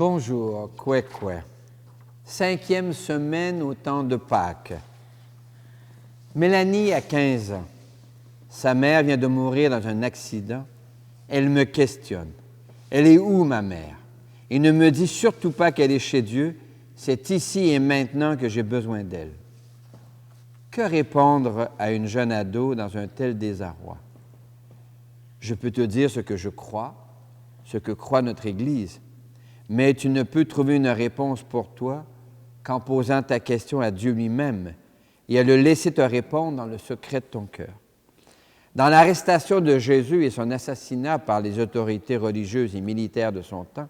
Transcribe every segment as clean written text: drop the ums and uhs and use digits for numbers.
Bonjour, Kwekwe. 5e semaine au temps de Pâques. Mélanie a 15 ans. Sa mère vient de mourir dans un accident. Elle me questionne. Elle est où, ma mère? Et ne me dit surtout pas qu'elle est chez Dieu. C'est ici et maintenant que j'ai besoin d'elle. Que répondre à une jeune ado dans un tel désarroi? Je peux te dire ce que je crois, ce que croit notre Église, mais tu ne peux trouver une réponse pour toi qu'en posant ta question à Dieu lui-même et à le laisser te répondre dans le secret de ton cœur. Dans l'arrestation de Jésus et son assassinat par les autorités religieuses et militaires de son temps,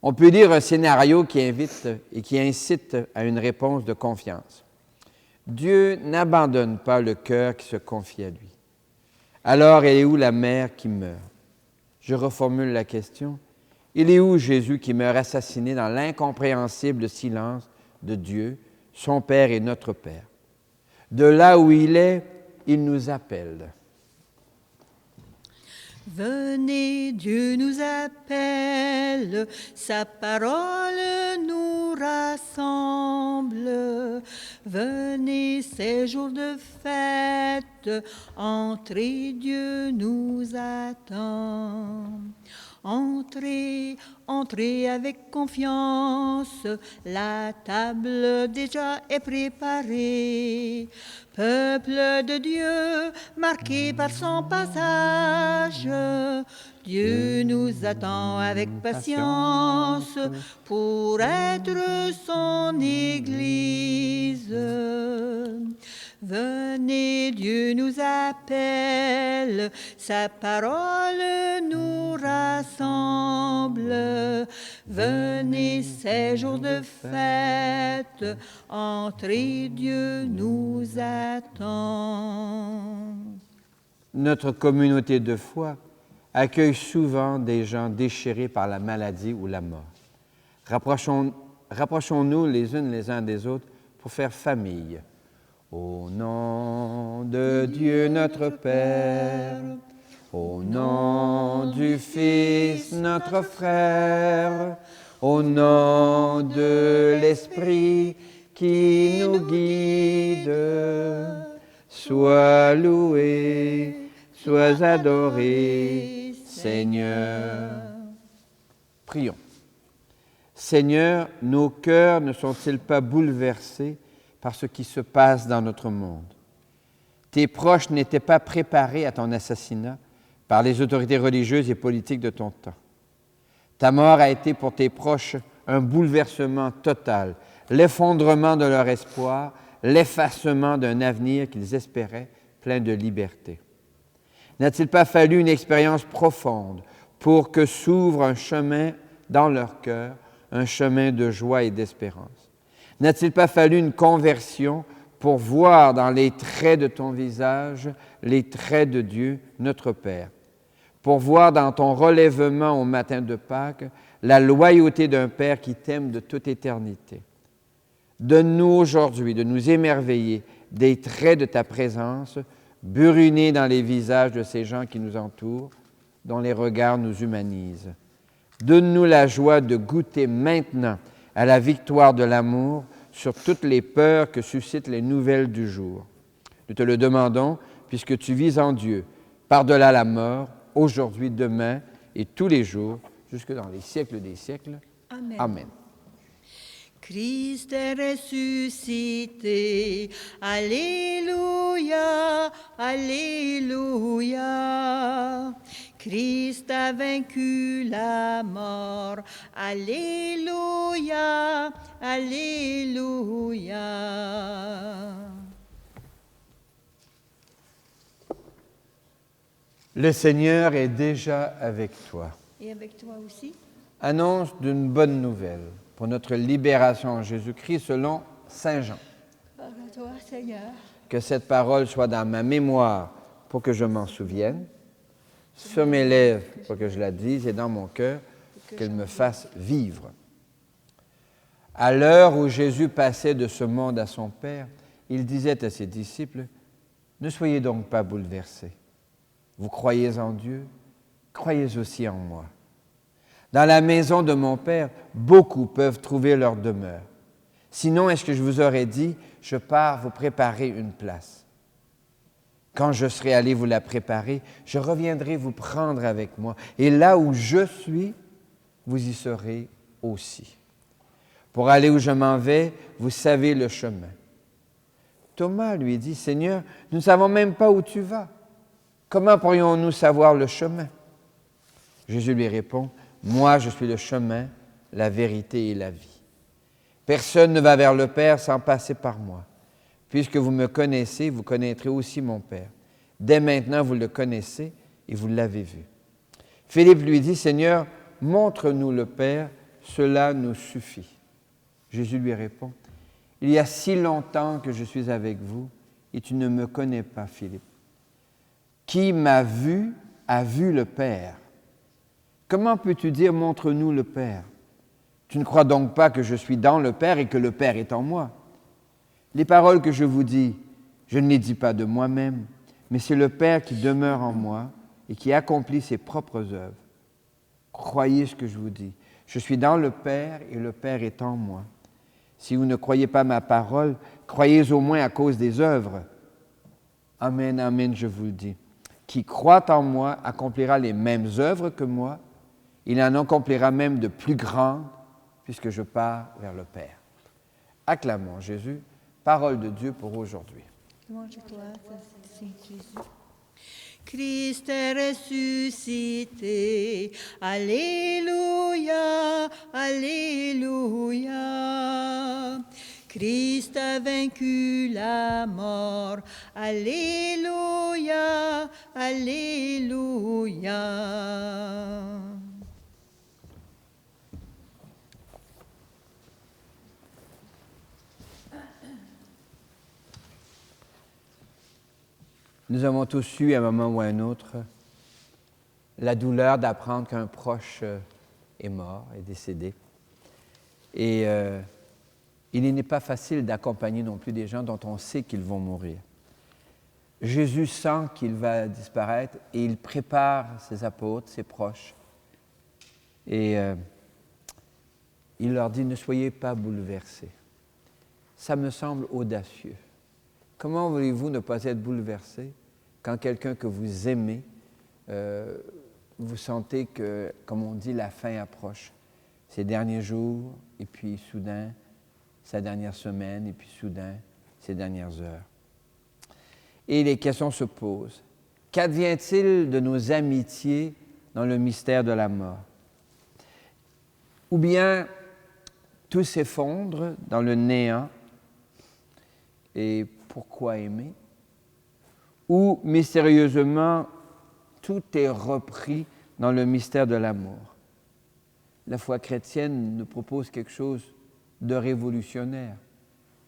on peut lire un scénario qui invite et qui incite à une réponse de confiance. Dieu n'abandonne pas le cœur qui se confie à lui. Alors, elle est où la mère qui meurt? Je reformule la question. Il est où Jésus qui meurt assassiné dans l'incompréhensible silence de Dieu, son Père et notre Père? De là où il est, il nous appelle. Venez, Dieu nous appelle, sa parole nous rassemble. Venez, ces jours de fête, entrez, Dieu nous attend. Entrez, entrez avec confiance, la table déjà est préparée. Peuple de Dieu, marqué par son passage, Dieu nous attend avec patience pour être son Église. Venez, Dieu nous appelle, sa parole nous rassemble. Venez, ces jours de fête, entrez, Dieu nous attend. Notre communauté de foi accueille souvent des gens déchirés par la maladie ou la mort. Rapprochons-nous les unes les uns des autres pour faire famille. Au nom de Dieu notre Père, au nom du Fils notre frère, au nom de l'Esprit qui nous guide, sois loué, sois adoré, Seigneur. Prions. Seigneur, nos cœurs ne sont-ils pas bouleversés par ce qui se passe dans notre monde? Tes proches n'étaient pas préparés à ton assassinat par les autorités religieuses et politiques de ton temps. Ta mort a été pour tes proches un bouleversement total, l'effondrement de leur espoir, l'effacement d'un avenir qu'ils espéraient plein de liberté. N'a-t-il pas fallu une expérience profonde pour que s'ouvre un chemin dans leur cœur, un chemin de joie et d'espérance? N'a-t-il pas fallu une conversion pour voir dans les traits de ton visage les traits de Dieu, notre Père, pour voir dans ton relèvement au matin de Pâques la loyauté d'un Père qui t'aime de toute éternité? Donne-nous aujourd'hui de nous émerveiller des traits de ta présence, burinés dans les visages de ces gens qui nous entourent, dont les regards nous humanisent. Donne-nous la joie de goûter maintenant à la victoire de l'amour sur toutes les peurs que suscitent les nouvelles du jour. Nous te le demandons, puisque tu vis en Dieu, par-delà la mort, aujourd'hui, demain et tous les jours, jusque dans les siècles des siècles. Amen. Amen. Christ est ressuscité, Alléluia, Alléluia. Christ a vaincu la mort, Alléluia, Alléluia. Le Seigneur est déjà avec toi. Et avec toi aussi? Annonce d'une bonne nouvelle pour notre libération en Jésus-Christ selon Saint Jean. Par à toi, Seigneur. Que cette parole soit dans ma mémoire pour que je m'en souvienne, sur mes lèvres pour que je la dise et dans mon cœur qu'elle me fasse vivre. À l'heure où Jésus passait de ce monde à son Père, il disait à ses disciples, « Ne soyez donc pas bouleversés. Vous croyez en Dieu, croyez aussi en moi. Dans la maison de mon Père, beaucoup peuvent trouver leur demeure. Sinon, est-ce que je vous aurais dit, je pars vous préparer une place. Quand je serai allé vous la préparer, je reviendrai vous prendre avec moi. Et là où je suis, vous y serez aussi. Pour aller où je m'en vais, vous savez le chemin. Thomas lui dit, Seigneur, nous ne savons même pas où tu vas. Comment pourrions-nous savoir le chemin? Jésus lui répond, moi je suis le chemin, la vérité et la vie. Personne ne va vers le Père sans passer par moi. Puisque vous me connaissez, vous connaîtrez aussi mon Père. Dès maintenant, vous le connaissez et vous l'avez vu. Philippe lui dit, Seigneur, montre-nous le Père, cela nous suffit. Jésus lui répond, il y a si longtemps que je suis avec vous et tu ne me connais pas, Philippe. Qui m'a vu a vu le Père. Comment peux-tu dire, montre-nous le Père? Tu ne crois donc pas que je suis dans le Père et que le Père est en moi? Les paroles que je vous dis, je ne les dis pas de moi-même, mais c'est le Père qui demeure en moi et qui accomplit ses propres œuvres. Croyez ce que je vous dis. Je suis dans le Père et le Père est en moi. Si vous ne croyez pas ma parole, croyez au moins à cause des œuvres. Amen, amen, je vous le dis. Qui croit en moi accomplira les mêmes œuvres que moi. Il en accomplira même de plus grandes, puisque je pars vers le Père. Acclamons Jésus, parole de Dieu pour aujourd'hui. Louange à toi, Saint Jésus. Christ est ressuscité. Alléluia, alléluia. Christ a vaincu la mort. Alléluia, alléluia. Nous avons tous eu, à un moment ou à un autre, la douleur d'apprendre qu'un proche est mort, est décédé. Et il n'est pas facile d'accompagner non plus des gens dont on sait qu'ils vont mourir. Jésus sent qu'il va disparaître et il prépare ses apôtres, ses proches. Et il leur dit, ne soyez pas bouleversés. Ça me semble audacieux. Comment voulez-vous ne pas être bouleversé quand quelqu'un que vous aimez, vous sentez que, comme on dit, la fin approche? Ces derniers jours, et puis soudain, sa dernière semaine, et puis soudain, ses dernières heures. Et les questions se posent. Qu'advient-il de nos amitiés dans le mystère de la mort? Ou bien tout s'effondre dans le néant, et pourquoi aimer? Ou mystérieusement, tout est repris dans le mystère de l'amour. La foi chrétienne nous propose quelque chose de révolutionnaire.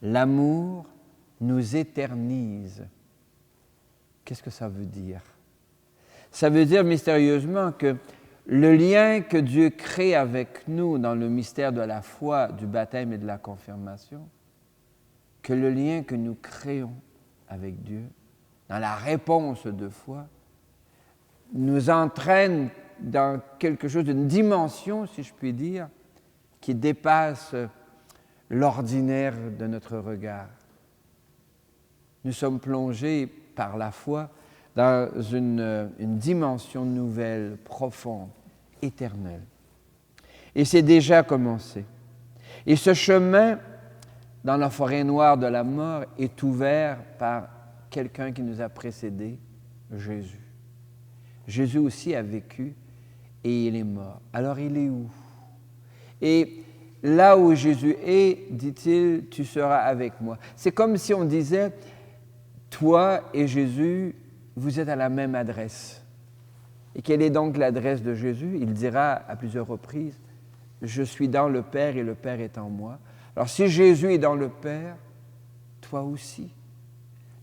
L'amour nous éternise. Qu'est-ce que ça veut dire? Ça veut dire mystérieusement que le lien que Dieu crée avec nous dans le mystère de la foi, du baptême et de la confirmation, que le lien que nous créons avec Dieu, dans la réponse de foi, nous entraîne dans quelque chose d'une dimension, si je puis dire, qui dépasse l'ordinaire de notre regard. Nous sommes plongés par la foi dans une dimension nouvelle, profonde, éternelle. Et c'est déjà commencé. Et ce chemin, dans la forêt noire de la mort, est ouvert par quelqu'un qui nous a précédés, Jésus. Jésus aussi a vécu et il est mort. Alors il est où? Et là où Jésus est, dit-il, tu seras avec moi. C'est comme si on disait, toi et Jésus, vous êtes à la même adresse. Et quelle est donc l'adresse de Jésus? Il dira à plusieurs reprises, je suis dans le Père et le Père est en moi. Alors si Jésus est dans le Père, toi aussi.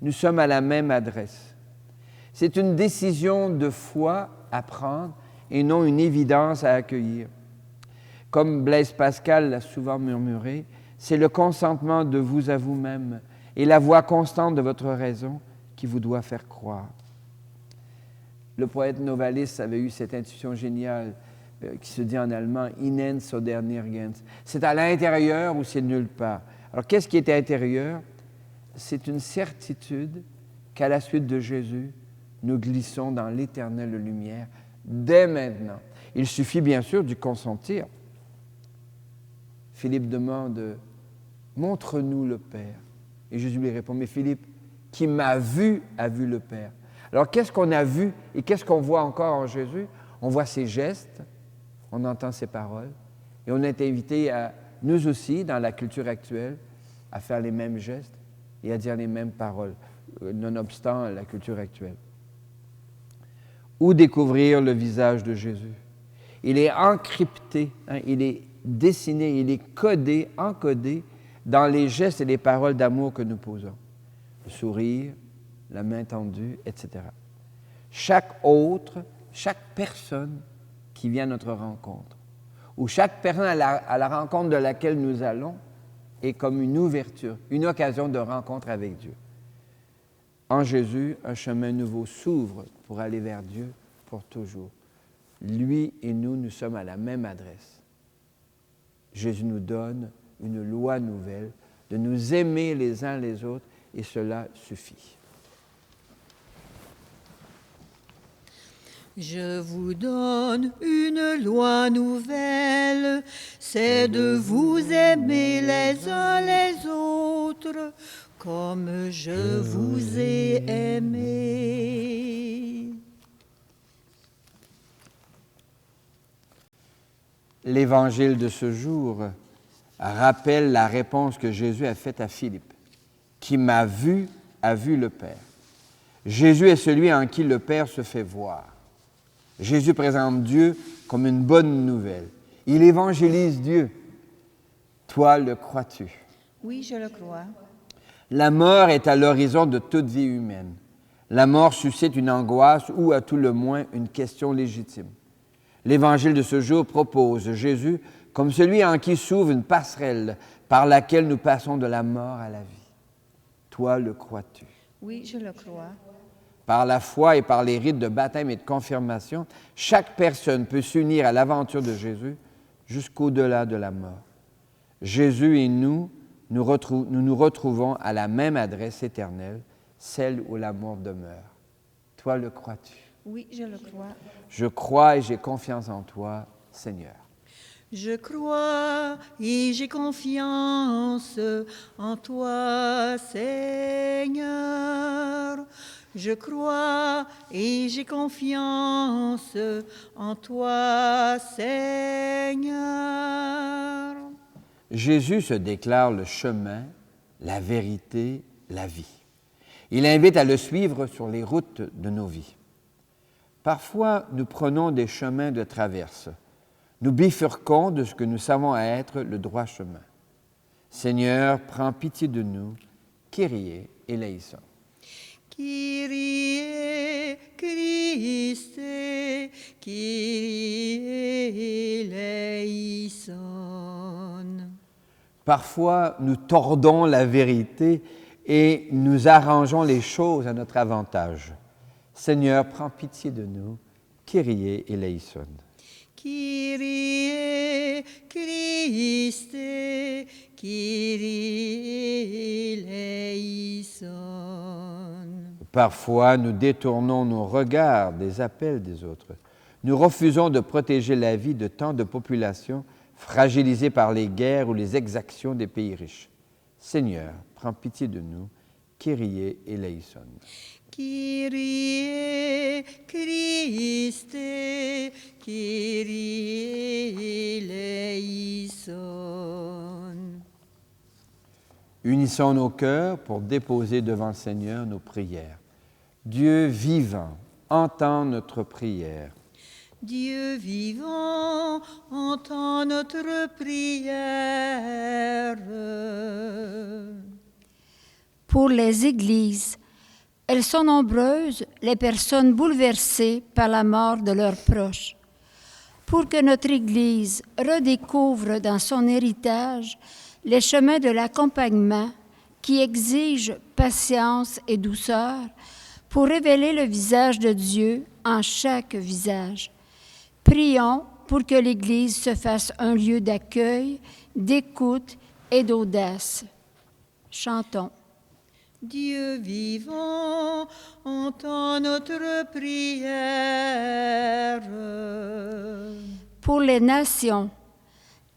Nous sommes à la même adresse. C'est une décision de foi à prendre et non une évidence à accueillir. Comme Blaise Pascal l'a souvent murmuré, c'est le consentement de vous à vous-même et la voix constante de votre raison qui vous doit faire croire. Le poète Novalis avait eu cette intuition géniale. qui se dit en allemand « innen so der nirgends ». C'est à l'intérieur ou c'est nulle part. Alors, qu'est-ce qui est à l'intérieur? C'est une certitude qu'à la suite de Jésus, nous glissons dans l'éternelle lumière dès maintenant. Il suffit bien sûr d'y consentir. Philippe demande « Montre-nous le Père ». Et Jésus lui répond « Mais Philippe, qui m'a vu a vu le Père ». Alors, qu'est-ce qu'on a vu et qu'est-ce qu'on voit encore en Jésus? On voit ses gestes, on entend ses paroles, et on est invité à, nous aussi, dans la culture actuelle, à faire les mêmes gestes et à dire les mêmes paroles, nonobstant la culture actuelle. Où découvrir le visage de Jésus? Il est encrypté, il est dessiné, il est codé, encodé dans les gestes et les paroles d'amour que nous posons. Le sourire, la main tendue, etc. Chaque personne qui vient à notre rencontre, ou chaque personne à la rencontre de laquelle nous allons, est comme une ouverture, une occasion de rencontre avec Dieu. En Jésus, un chemin nouveau s'ouvre pour aller vers Dieu pour toujours. Lui et nous sommes à la même adresse. Jésus nous donne une loi nouvelle, de nous aimer les uns les autres, et cela suffit. Je vous donne une loi nouvelle, c'est de vous aimer les uns les autres, comme je vous ai aimé. L'évangile de ce jour rappelle la réponse que Jésus a faite à Philippe. Qui m'a vu a vu le Père. Jésus est celui en qui le Père se fait voir. Jésus présente Dieu comme une bonne nouvelle. Il évangélise Dieu. Toi, le crois-tu? Oui, je le crois. La mort est à l'horizon de toute vie humaine. La mort suscite une angoisse ou, à tout le moins, une question légitime. L'Évangile de ce jour propose Jésus comme celui en qui s'ouvre une passerelle par laquelle nous passons de la mort à la vie. Toi, le crois-tu? Oui, je le crois. Par la foi et par les rites de baptême et de confirmation, chaque personne peut s'unir à l'aventure de Jésus jusqu'au-delà de la mort. Jésus et nous nous retrouvons à la même adresse éternelle, celle où l'amour demeure. Toi, le crois-tu? Oui, je le crois. Je crois et j'ai confiance en toi, Seigneur. Je crois et j'ai confiance en toi, Seigneur. Je crois et j'ai confiance en toi, Seigneur. Jésus se déclare le chemin, la vérité, la vie. Il invite à le suivre sur les routes de nos vies. Parfois, nous prenons des chemins de traverse. Nous bifurquons de ce que nous savons être le droit chemin. Seigneur, prends pitié de nous. Kyrie eleison. Kyrie Christe, Kyrie eleison. Parfois, nous tordons la vérité et nous arrangeons les choses à notre avantage. Seigneur, prends pitié de nous. Kyrie eleison. Kyrie Christe, Kyrie eleison. Parfois, nous détournons nos regards des appels des autres. Nous refusons de protéger la vie de tant de populations fragilisées par les guerres ou les exactions des pays riches. Seigneur, prends pitié de nous. Kyrie eleison. Kyrie Christe, Kyrie eleison. Unissons nos cœurs pour déposer devant le Seigneur nos prières. Dieu vivant, entends notre prière. Dieu vivant, entends notre prière. Pour les églises, elles sont nombreuses, les personnes bouleversées par la mort de leurs proches. Pour que notre Église redécouvre dans son héritage les chemins de l'accompagnement qui exigent patience et douceur pour révéler le visage de Dieu en chaque visage. Prions pour que l'Église se fasse un lieu d'accueil, d'écoute et d'audace. Chantons. Dieu vivant, entends notre prière. Pour les nations,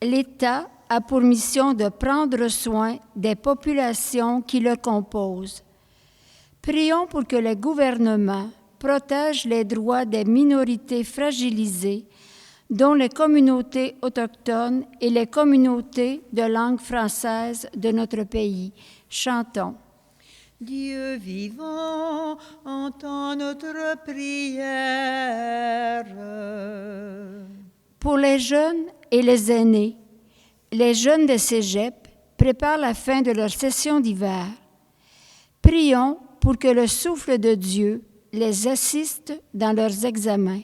l'État a pour mission de prendre soin des populations qui le composent. Prions pour que les gouvernements protègent les droits des minorités fragilisées, dont les communautés autochtones et les communautés de langue française de notre pays. Chantons. Dieu vivant, entends notre prière. Pour les jeunes et les aînés, les jeunes de cégep préparent la fin de leur session d'hiver. Prions pour que le souffle de Dieu les assiste dans leurs examens.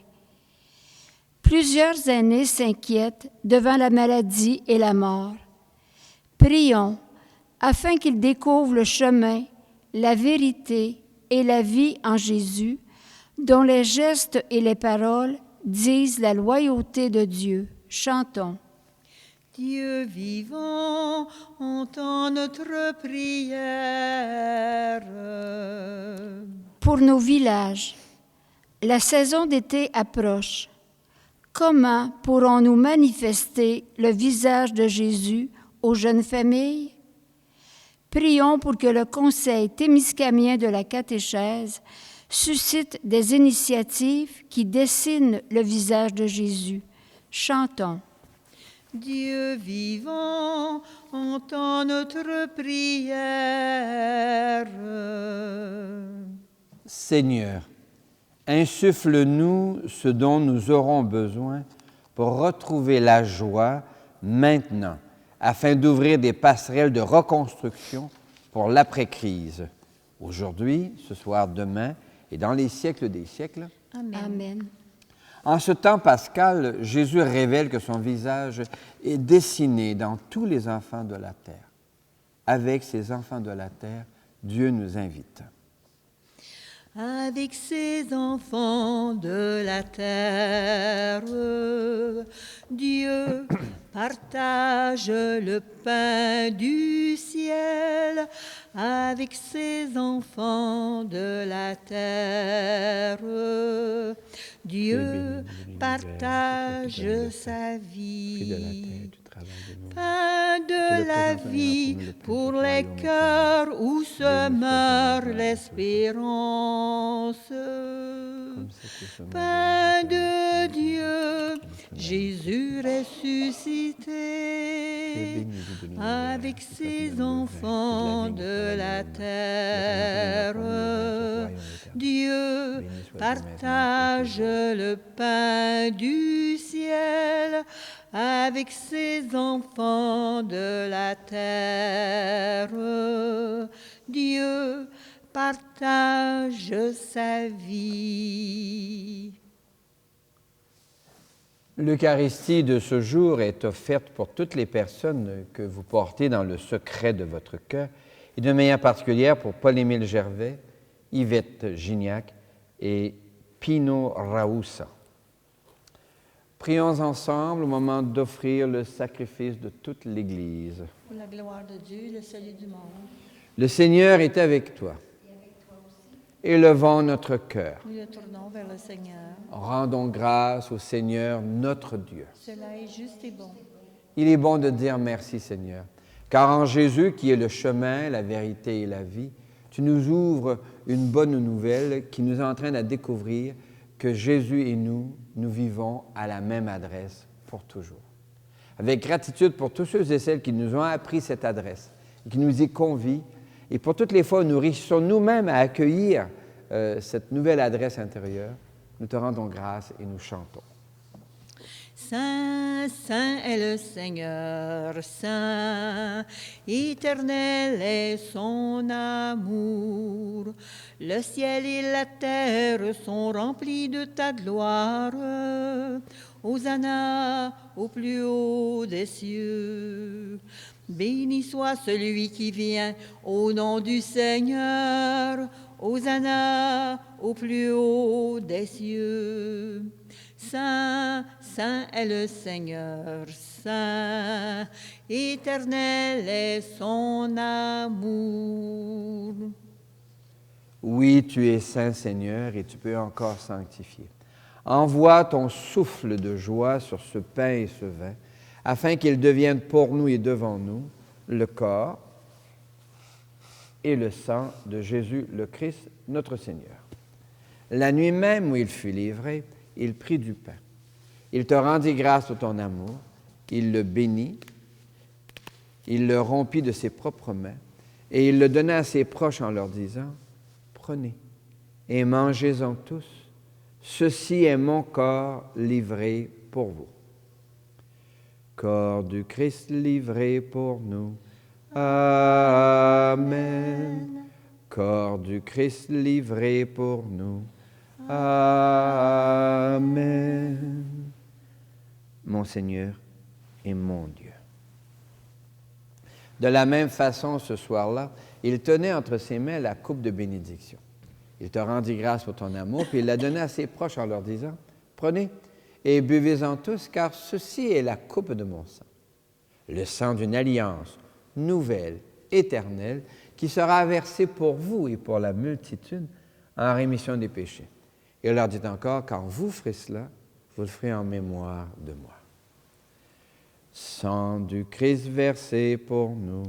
Plusieurs aînés s'inquiètent devant la maladie et la mort. Prions afin qu'ils découvrent le chemin, la vérité et la vie en Jésus, dont les gestes et les paroles disent la loyauté de Dieu. Chantons. Dieu vivant, entends notre prière. Pour nos villages, la saison d'été approche. Comment pourrons-nous manifester le visage de Jésus aux jeunes familles? Prions pour que le Conseil témiscamien de la catéchèse suscite des initiatives qui dessinent le visage de Jésus. Chantons. Dieu vivant, entends notre prière. Seigneur, insuffle-nous ce dont nous aurons besoin pour retrouver la joie maintenant, afin d'ouvrir des passerelles de reconstruction pour l'après-crise, aujourd'hui, ce soir, demain et dans les siècles des siècles. Amen. Amen. En ce temps pascal, Jésus révèle que son visage est dessiné dans tous les enfants de la terre. Avec ces enfants de la terre, Dieu nous invite. Avec ces enfants de la terre, Dieu partage le pain du ciel. Avec ces enfants de la terre, Dieu partage sa vie. Pain de la vie pour les cœurs où se meurt l'espérance. Pain de Dieu, Jésus ressuscité, avec ses enfants de la terre. Dieu partage le pain du ciel avec ses enfants de la terre. Dieu partage sa vie. L'Eucharistie de ce jour est offerte pour toutes les personnes que vous portez dans le secret de votre cœur, et de manière particulière pour Paul-Émile Gervais, Yvette Gignac et Pino Raoussa. Prions ensemble au moment d'offrir le sacrifice de toute l'Église. Pour la gloire de Dieu et le salut du monde. Le Seigneur est avec toi. Élevons notre cœur. Nous le tournons vers le Seigneur. Rendons grâce au Seigneur notre Dieu. Cela est juste et bon. Il est bon de dire merci Seigneur, car en Jésus, qui est le chemin, la vérité et la vie, tu nous ouvres une bonne nouvelle qui nous entraîne à découvrir que Jésus et nous vivons à la même adresse pour toujours. Avec gratitude pour tous ceux et celles qui nous ont appris cette adresse et qui nous y convient, et pour toutes les fois où nous réussissons nous-mêmes à accueillir cette nouvelle adresse intérieure, nous te rendons grâce et nous chantons. Saint, saint est le Seigneur, saint, éternel est son amour. Le ciel et la terre sont remplis de ta gloire. Hosanna au plus haut des cieux. Béni soit celui qui vient au nom du Seigneur. Hosanna au plus haut des cieux. Saint, saint est le Seigneur, saint, éternel est son amour. Oui, tu es saint, Seigneur, et tu peux encore sanctifier. Envoie ton souffle de joie sur ce pain et ce vin, afin qu'ils deviennent pour nous et devant nous le corps et le sang de Jésus le Christ, notre Seigneur. La nuit même où il fut livré, il prit du pain. Il te rendit grâce pour ton amour, il le bénit, il le rompit de ses propres mains, et il le donna à ses proches en leur disant, « Prenez et mangez-en tous, ceci est mon corps livré pour vous. » Corps du Christ livré pour nous. Amen. Corps du Christ livré pour nous. Amen. Mon Seigneur et mon Dieu. De la même façon, ce soir-là, il tenait entre ses mains la coupe de bénédiction. Il te rendit grâce pour ton amour, puis il la donna à ses proches en leur disant, « Prenez et buvez-en tous, car ceci est la coupe de mon sang, le sang d'une alliance nouvelle, éternelle, qui sera versé pour vous et pour la multitude en rémission des péchés. » Et il leur dit encore, « Quand vous ferez cela, vous le ferez en mémoire de moi. » Sang du Christ versé pour nous.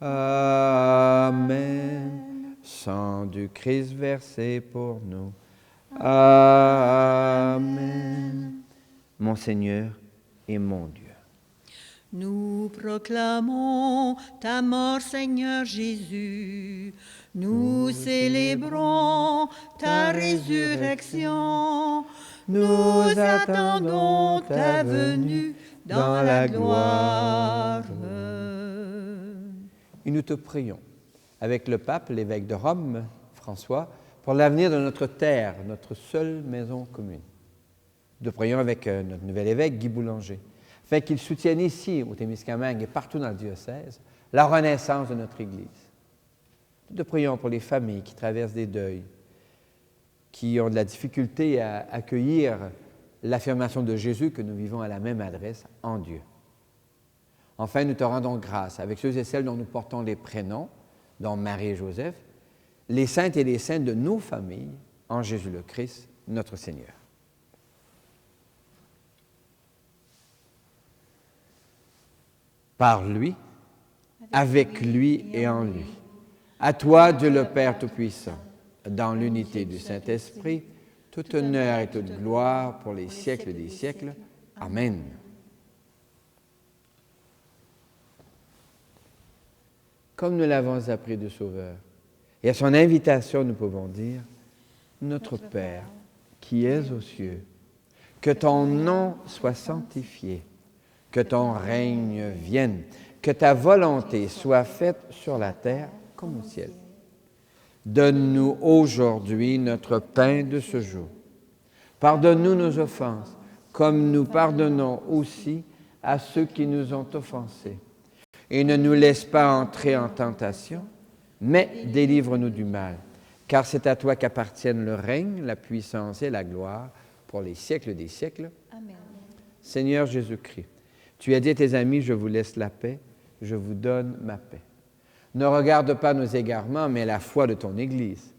Amen. Sang du Christ versé pour nous. Amen. Mon Seigneur et mon Dieu. Nous proclamons ta mort, Seigneur Jésus. Nous célébrons ta résurrection. Nous attendons ta venue dans la gloire. Et nous te prions, avec le pape, l'évêque de Rome, François, pour l'avenir de notre terre, notre seule maison commune. Nous te prions avec notre nouvel évêque, Guy Boulanger, afin qu'il soutienne ici, au Témiscamingue et partout dans le diocèse, la renaissance de notre Église. Nous te prions pour les familles qui traversent des deuils, qui ont de la difficulté à accueillir l'affirmation de Jésus que nous vivons à la même adresse en Dieu. Enfin, nous te rendons grâce avec ceux et celles dont nous portons les prénoms, dont Marie et Joseph, les saintes et les saints de nos familles, en Jésus le Christ, notre Seigneur. Par lui, avec lui et en lui. À toi, Dieu le Père Tout-Puissant, dans l'unité du Saint-Esprit, tout honneur et toute gloire pour les siècles des siècles. Amen. Comme nous l'avons appris du Sauveur, et à son invitation, nous pouvons dire, Notre Père, qui es aux cieux, que ton nom soit sanctifié, que ton règne vienne, que ta volonté soit faite sur la terre comme au ciel. Donne-nous aujourd'hui notre pain de ce jour. Pardonne-nous nos offenses, comme nous pardonnons aussi à ceux qui nous ont offensés. Et ne nous laisse pas entrer en tentation, mais délivre-nous du mal, car c'est à toi qu'appartiennent le règne, la puissance et la gloire pour les siècles des siècles. Amen. Seigneur Jésus-Christ, tu as dit à tes amis, je vous laisse la paix, je vous donne ma paix. Ne regarde pas nos égarements, mais la foi de ton Église.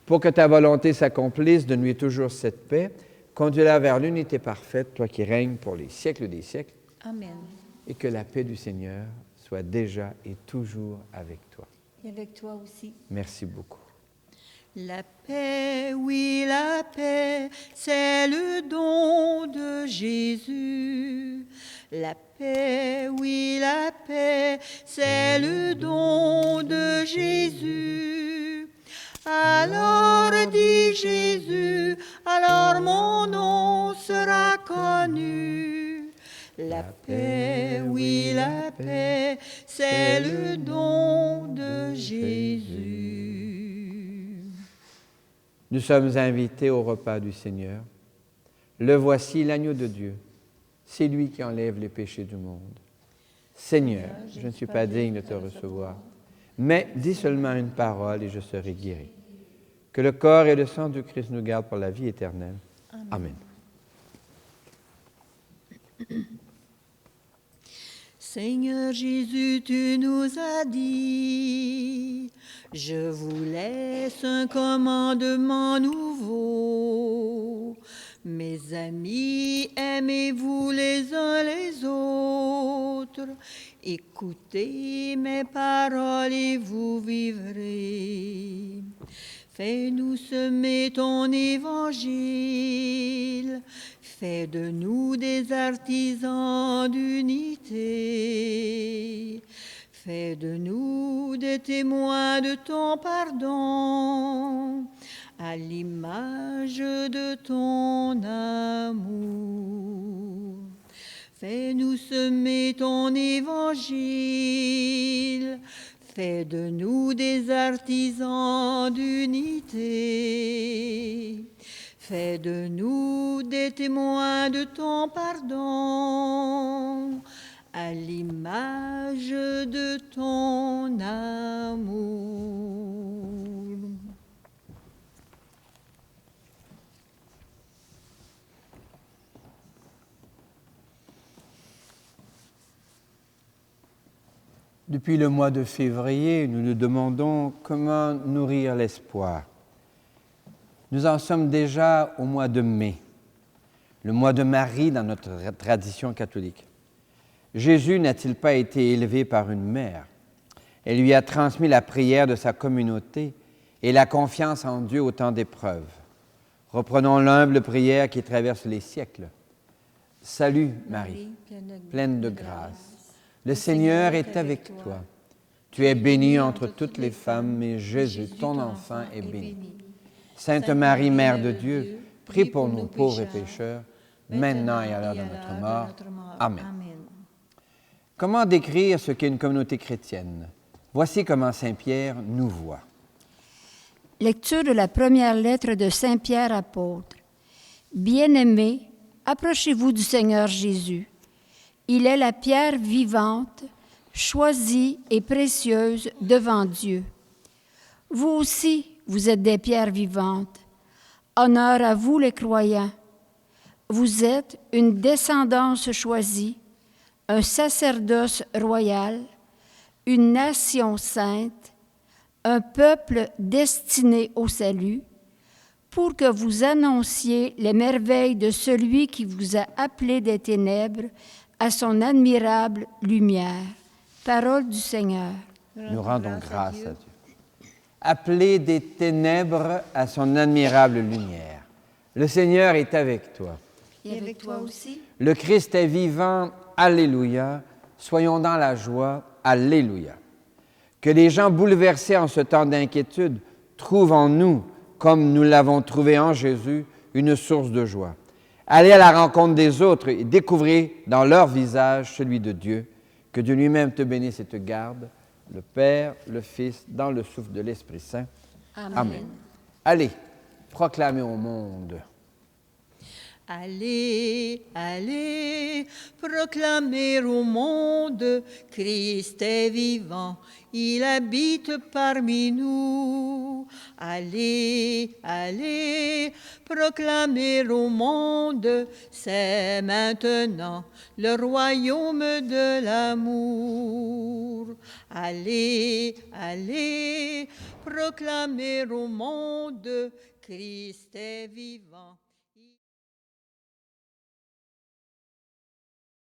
Pour que ta volonté s'accomplisse, donne-lui toujours cette paix, conduis-la vers l'unité parfaite, toi qui règnes pour les siècles des siècles. Amen. Et que la paix du Seigneur soit déjà et toujours avec toi. Et avec toi aussi. Merci beaucoup. La paix, oui, la paix, c'est le don de Jésus. La paix, oui, la paix, c'est le don de Jésus. Alors dit Jésus, alors mon nom sera connu. La paix, oui, la paix, c'est le don de Jésus. Nous sommes invités au repas du Seigneur. Le voici, l'agneau de Dieu. C'est lui qui enlève les péchés du monde. Seigneur, je ne suis pas digne de te recevoir, mais dis seulement une parole et je serai guéri. Que le corps et le sang du Christ nous gardent pour la vie éternelle. Amen. Seigneur Jésus, tu nous as dit, je vous laisse un commandement nouveau. Mes amis, aimez-vous les uns les autres. Écoutez mes paroles et vous vivrez. Fais-nous semer ton évangile. Fais de nous des artisans d'unité. Fais de nous des témoins de ton pardon, à l'image de ton amour. Fais-nous semer ton évangile. Fais de nous des artisans d'unité. Fais de nous des témoins de ton pardon, à l'image de ton amour. Depuis le mois de février, nous nous demandons comment nourrir l'espoir. Nous en sommes déjà au mois de mai, le mois de Marie dans notre tradition catholique. Jésus n'a-t-il pas été élevé par une mère? Elle lui a transmis la prière de sa communauté et la confiance en Dieu au temps d'épreuve. Reprenons l'humble prière qui traverse les siècles. Salut Marie, pleine de grâce. Le Seigneur est avec toi. Tu es bénie entre toutes les femmes, et Jésus, ton enfant, est béni. Sainte Marie, Mère de Dieu, prie pour nous pauvres pécheurs, maintenant et à l'heure de notre mort. Amen. Comment décrire ce qu'est une communauté chrétienne? Voici comment Saint Pierre nous voit. Lecture de la première lettre de Saint Pierre apôtre. Bien-aimés, approchez-vous du Seigneur Jésus. Il est la pierre vivante, choisie et précieuse devant Dieu. Vous aussi, vous êtes des pierres vivantes. Honneur à vous les croyants. Vous êtes une descendance choisie, un sacerdoce royal, une nation sainte, un peuple destiné au salut, pour que vous annonciez les merveilles de celui qui vous a appelés des ténèbres à son admirable lumière. Parole du Seigneur. Nous rendons grâce à Dieu. Appelé des ténèbres à son admirable lumière. Le Seigneur est avec toi. Et avec toi aussi. Le Christ est vivant. Alléluia. Soyons dans la joie. Alléluia. Que les gens bouleversés en ce temps d'inquiétude trouvent en nous, comme nous l'avons trouvé en Jésus, une source de joie. Allez à la rencontre des autres et découvrez dans leur visage celui de Dieu. Que Dieu lui-même te bénisse et te garde, le Père, le Fils, dans le souffle de l'Esprit Saint. Amen. Amen. Allez, proclamez au monde. Allez, allez, proclamer au monde, Christ est vivant, il habite parmi nous. Allez, allez, proclamer au monde, c'est maintenant le royaume de l'amour. Allez, allez, proclamer au monde, Christ est vivant.